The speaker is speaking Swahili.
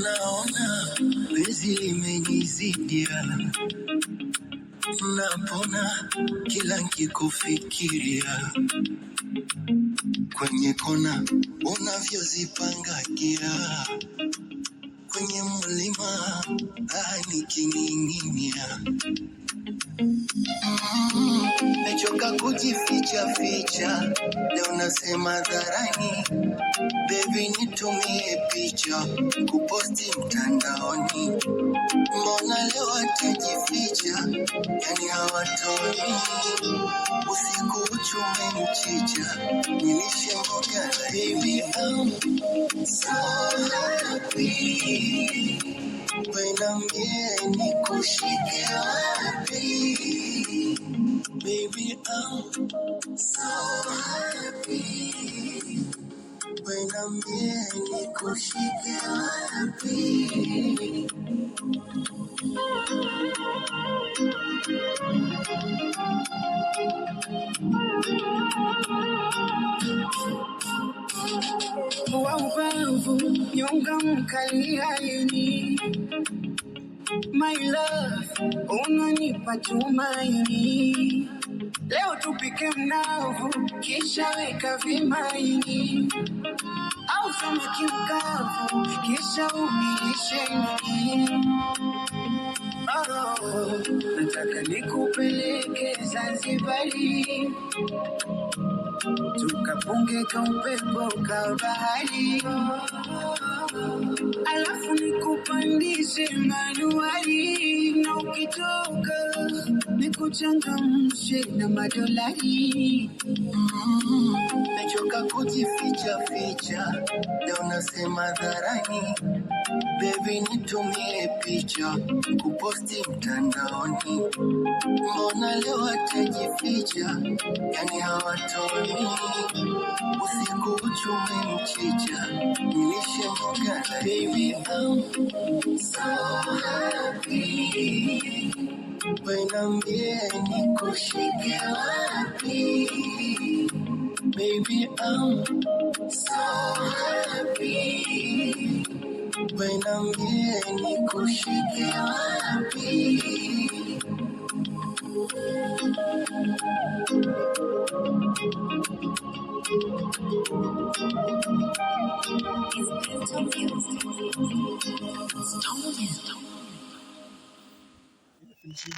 Naona penzi limenizidia, napona kila nikikufikiria, kwenye kona unavyozipangagia, kwenye mlima nikining'inia. Mechoka kujificha ficha, leo nasema hadharani, baby nitumie picha kuposti mtandaoni. Mbona leo atajificha, yani hawatoni, usiku uchume mchicha, nilishe mboga. Baby I'm so happy, wenambie nikushike wapi. Baby I'm so happy, wenambie nikushike wapi. Wa ubavu nyonga mkali haini, my love unanipa tumaini. Leo tupike mnavu kisha weka vimaini, au samaki mkavu kisha umilishe nini. Oh, nataka nikupeleke Zanzibari, tukapunge ka upepo ka bahari, alafu nikupandishe manuari, na ukitoka nikuchangamshe na madolari. Mechoka kujificha ficha, leo nasema hadharani, baby nitumie picha kuposti mtandaoni. Mbona leo atajificha, yani hawatoni, usiku uchume mchicha, nilishe mboga. Baby I'm so happy, wenambie nikushike wapi. Baby I'm so happy, wenambie nikushike wapi. It's